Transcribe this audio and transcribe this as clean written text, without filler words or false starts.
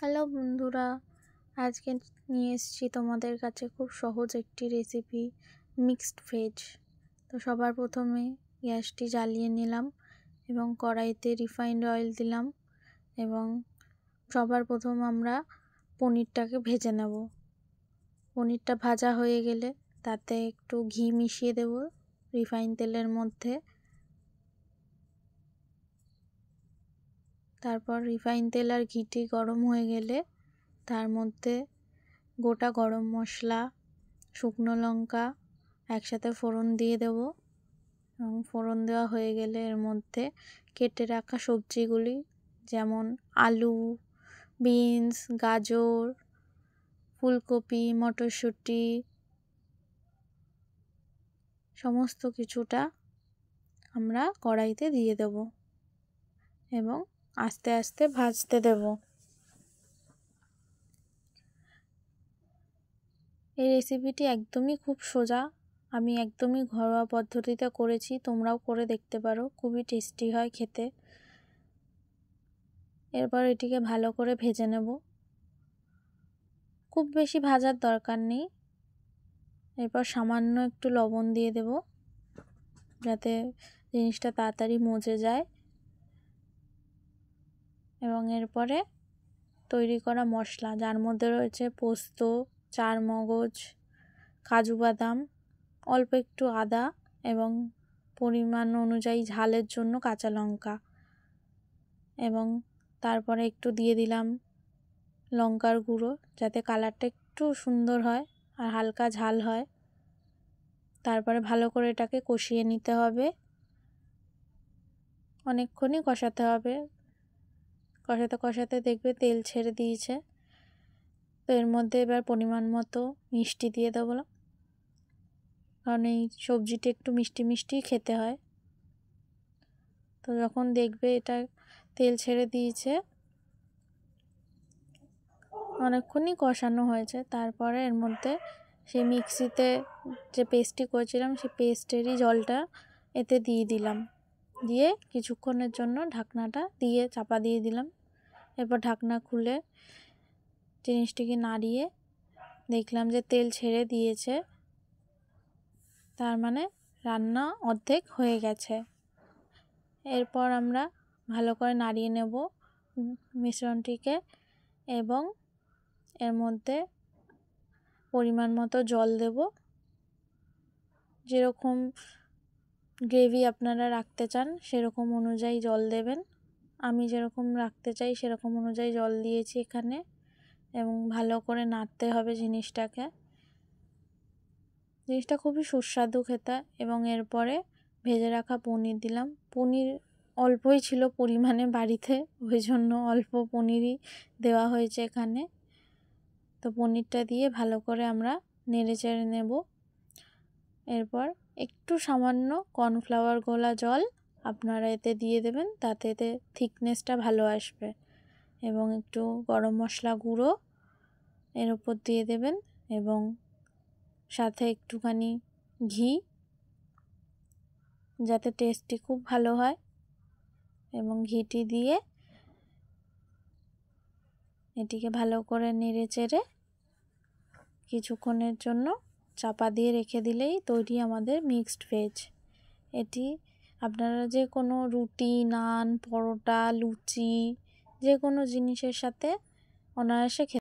Hello বন্ধুরা, আজকে নিয়ে এসেছি তোমাদের কাছে খুব সহজ একটি রেসিপি, মিক্সড ভেজ। তো সবার প্রথমে গ্যাসটি জ্বালিয়ে নিলাম এবং কড়াইতে রিফাইন্ড অয়েল দিলাম এবং সবার প্রথম আমরা পনিরটাকে ভেজে নেব। পনিরটা ভাজা হয়ে গেলে তাতে একটু ঘি মিশিয়ে দেব রিফাইন তেলের মধ্যে। তারপর রিফাইন তেল আর ঘিটি গরম হয়ে গেলে তার মধ্যে গোটা গরম মশলা, শুকনো লঙ্কা একসাথে ফোড়ন দিয়ে দেব এবং ফোড়ন দেওয়া হয়ে গেলে এর মধ্যে কেটে রাখা সবজিগুলি যেমন আলু, বিনস, গাজর, ফুলকপি, মটরশুঁটি সমস্ত কিছুটা আমরা কড়াইতে দিয়ে দেব এবং আস্তে আস্তে ভাজতে দেব। এই রেসিপিটি একদমই খুব সোজা, আমি একদমই ঘরোয়া পদ্ধতিতে করেছি, তোমরাও করে দেখতে পারো, খুবই টেস্টি হয় খেতে। এরপর এটিকে ভালো করে ভেজে নেব, খুব বেশি ভাজার দরকার নেই। এরপর সামান্য একটু লবণ দিয়ে দেব যাতে জিনিসটা তাড়াতাড়ি মজে যায় এবং এরপরে তৈরি করা মশলা, যার মধ্যে রয়েছে পোস্ত, চারমগজ, কাজু বাদাম, অল্প একটু আদা এবং পরিমাণ অনুযায়ী ঝালের জন্য কাঁচা লঙ্কা, এবং তারপরে একটু দিয়ে দিলাম লঙ্কার গুঁড়ো যাতে কালারটা একটু সুন্দর হয় আর হালকা ঝাল হয়। তারপরে ভালো করে এটাকে কষিয়ে নিতে হবে, অনেকক্ষণই কষাতে হবে। কষাতে কষাতে দেখবে তেল ছেড়ে দিয়েছে। তো এর মধ্যে এবার পরিমাণ মতো মিষ্টি দিয়ে দেবো, কারণ এই সবজিটা একটু মিষ্টি মিষ্টি খেতে হয়। তো যখন দেখবে এটা তেল ছেড়ে দিয়েছে, অনেকক্ষণই কষানো হয়েছে, তারপরে এর মধ্যে সেই মিক্সিতে যে পেস্টটি করেছিলাম সেই পেস্টেরই জলটা এতে দিয়ে দিলাম, দিয়ে কিছুক্ষণের জন্য ঢাকনাটা দিয়ে চাপা দিয়ে দিলাম। এরপর ঢাকনা খুলে জিনিসটিকে নাড়িয়ে দেখলাম যে তেল ছেড়ে দিয়েছে, তার মানে রান্না অর্ধেক হয়ে গেছে। এরপর আমরা ভালো করে নাড়িয়ে নেব মিশ্রণটিকে এবং এর মধ্যে পরিমাণ মতো জল দেব। যেরকম গ্রেভি আপনারা রাখতে চান সেরকম অনুযায়ী জল দেবেন। আমি যেরকম রাখতে চাই সেরকম অনুযায়ী জল দিয়েছি এখানে, এবং ভালো করে নাড়তে হবে জিনিসটাকে। জিনিসটা খুবই সুস্বাদু খেতে। এবং এরপরে ভেজে রাখা পনির দিলাম। পনির অল্পই ছিল পরিমাণে বাড়িতে, ওই জন্য অল্প পনিরই দেওয়া হয়েছে এখানে। তো পনিরটা দিয়ে ভালো করে আমরা নেড়ে চেড়ে নেব। এরপর একটু সামান্য কর্নফ্লাওয়ার গোলা জল আপনারা এতে দিয়ে দেবেন, তাতে এতে থিকনেসটা ভালো আসবে, এবং একটু গরম মশলা গুঁড়ো এর উপর দিয়ে দেবেন এবং সাথে একটুখানি ঘি, যাতে টেস্টটি খুব ভালো হয়। এবং ঘিটি দিয়ে এটিকে ভালো করে নেড়ে চেড়ে কিছুক্ষণের জন্য চাপা দিয়ে রেখে দিলেই তৈরি আমাদের মিক্সড ভেজ। এটি আপনারা যে কোনো রুটি, নান, পরোটা, লুচি যে কোনো জিনিসের সাথে অনায়াসে খেতে